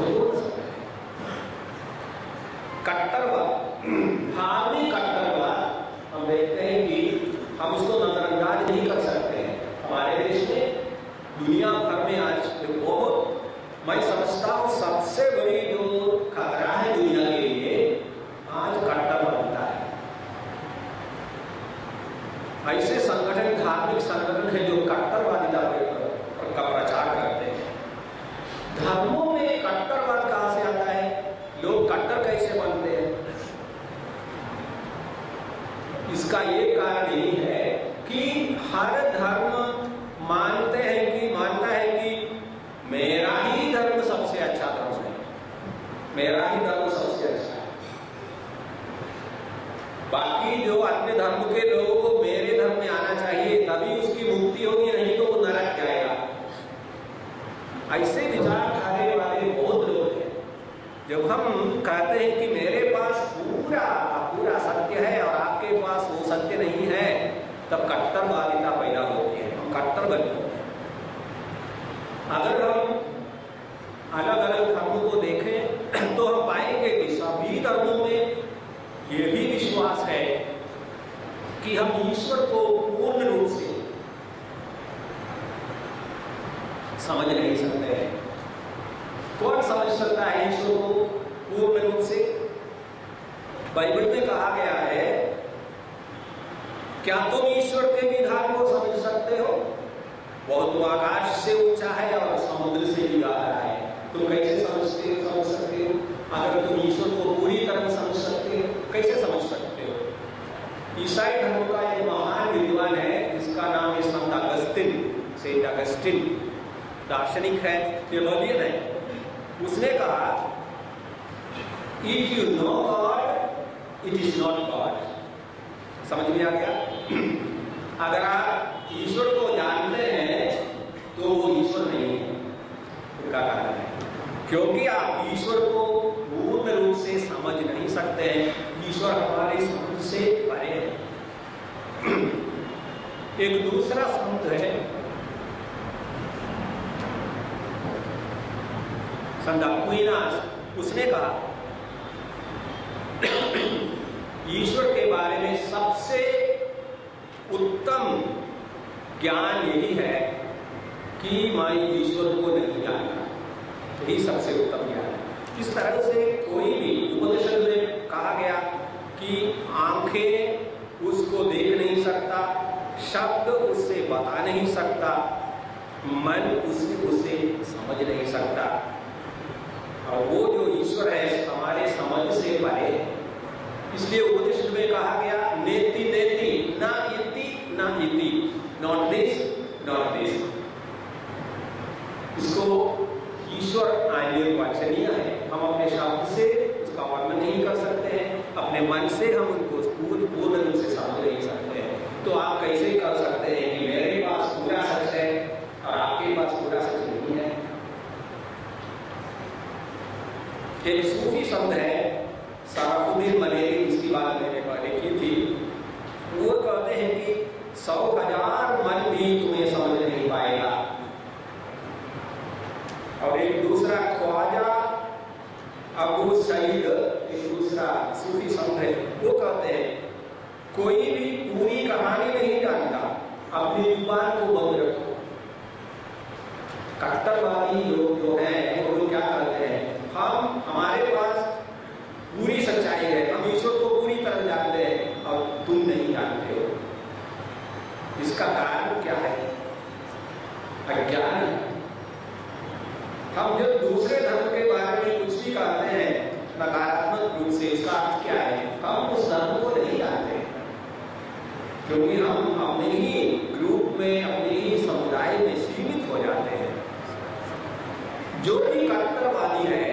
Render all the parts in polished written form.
महत्वपूर्ण शब्द है। कट्टरवाद, धार्मिक कट्टरवाद, हम देखते हैं कि हम उसको नजरअंदाज नहीं कर सकते हैं। हमारे देश में, दुनिया भर में आज बहुत, मैं समझता हूं सबसे बड़ी जो खतरा है दुनिया के लिए आज कट्टरवादिता है। ऐसे संगठन, धार्मिक संगठन है जो कट्टरवादिता का प्रचार करते हैं। धर्मों में कट्टरवाद कहां से आता है? लोग कट्टर कैसे बनते हैं? इसका एक कारण यही है कि हर धर्म मानता है कि मेरा ही धर्म सबसे अच्छा धर्म है, मेरा ही धर्म सबसे अच्छा है। बाकी जो अन्य धर्म के लोगों को मेरे धर्म में आना चाहिए, तभी उसकी मुक्ति होगी, नहीं तो वो नरक जाएगा। ऐसे विचारधारे वाले बहुत लोग हैं। जब हम कहते हैं कि मेरे पास पूरा सत्य है और आपके पास वो सत्य नहीं है, तब कट्टरवादिता पैदा होती है, हम कट्टर बन जाते हैं। अगर हम अलग अलग धर्मों को देखें तो हम पाएंगे कि सभी धर्मों में यही विश्वास है कि हम ईश्वर को पूर्ण रूप से समझ नहीं सकते हैं। कौन समझ सकता है ईश्वर को पूर्ण रूप से? बाइबल में कहा गया है, क्या तुम ईश्वर के विधान को समझ सकते हो? बहुत तो आकाश से ऊंचा है और समुद्र से भी गहरा है, तुम कैसे समझ सकते हो? अगर तुम ईश्वर को पूरी तरह समझ सकते हो, कैसे समझ सकते हो? ईसाई धर्म का एक महान विद्वान है, जिसका नाम है संत अगस्तिन, सेंट अगस्टिन, दार्शनिक है, थियोलॉजियन है। उसने कहा, if you know God it is not God. समझ में आ गया? अगर आप ईश्वर को जानते हैं तो वो ईश्वर नहीं है। उसका कारण है क्योंकि आप ईश्वर को पूर्ण रूप से समझ नहीं सकते हैं। ईश्वर हमारी समझ से परे है। एक दूसरा संत है, संत अक्विनास, उसने कहा ईश्वर के बारे में सबसे उत्तम ज्ञान यही है कि मैं ईश्वर को नहीं जानता, यही सबसे उत्तम ज्ञान है। इस तरह से कोई भी उपनिषद में कहा गया कि आंखें उसको देख नहीं सकता, शब्द उससे बता नहीं सकता, मन उसे समझ नहीं सकता, और वो जो ईश्वर है हमारे समझ से परे। इसलिए उपनिषद में कहा गया, नेति नेति ना इति ना इति, नॉट दिस नॉट दिस। इसको ईश्वर अनिर्वचनीय है, हम अपने शब्द से उसका वर्णन नहीं कर सकते हैं, अपने मन से हम उनको पूर्ण रूप से समझ नहीं सकते हैं। तो आप कैसे कर सकते हैं कि मेरे पास पूरा सच है और आपके पास पूरा सच नहीं है? एक सूफी शब्द है, शराफुद्दीन मलेरी, जिसकी बात मैंने पहले की थी। वो कहते हैं कि 100,000 मन भी तुम्हें समझ नहीं पाएगा। और एक दूसरा ख्वाजा अबू सईद, एक दूसरा सूफी संत है, वो कहते हैं कोई भी पूरी कहानी नहीं जानता, अपनी जुबान को बंद रखो। कट्टरवादी लोग जो हैं वो लोग क्या करते हैं, हमारे पास पूरी सच्चाई है, हम ईश्वर को पूरी तरह जानते हैं और तुम नहीं जानते हो। इसका कारण क्या है? अज्ञान। हम जब दूसरे धर्म के बारे में कुछ भी कहते हैं नकारात्मक रूप से, उसका अर्थ क्या है? हम उस धर्म को नहीं जानते, क्योंकि हम अपने ही ग्रुप में, अपने ही समुदाय में सीमित हो जाते हैं। जो भी कट्टरवादी है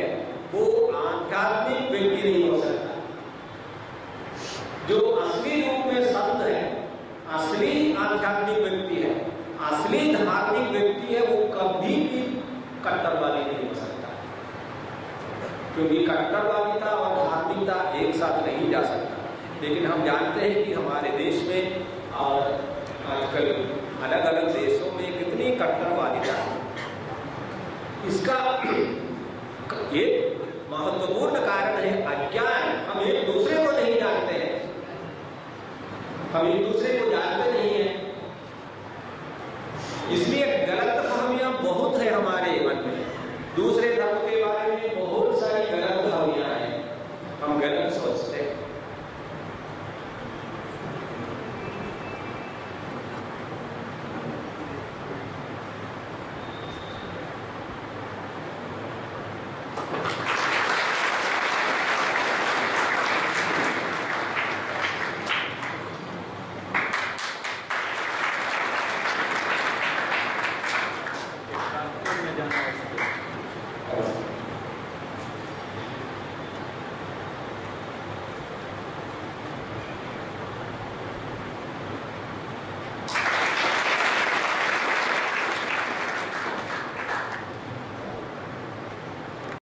वो आध्यात्मिक व्यक्ति नहीं हो सकता। जो असली रूप में संत है, असली आध्यात्मिक व्यक्ति है, असली धार्मिक व्यक्ति है, वो कभी भी कट्टरवादी नहीं हो सकता, क्योंकि कट्टरवादिता और धार्मिकता एक साथ नहीं जा सकता। लेकिन हम जानते हैं कि हमारे देश में और आजकल अलग अलग देशों में कितनी कट्टरवादिता है। इसका एक महत्वपूर्ण कारण है अज्ञान। हम एक दूसरे को नहीं जानते हैं, हम एक दूसरे को जानते नहीं हैं, इसलिए गलत फहमियां बहुत है हमारे मन में। दूसरे धर्म के बारे में बहुत सारी गलत फहमियां हैं, हम गलत सोचते हैं।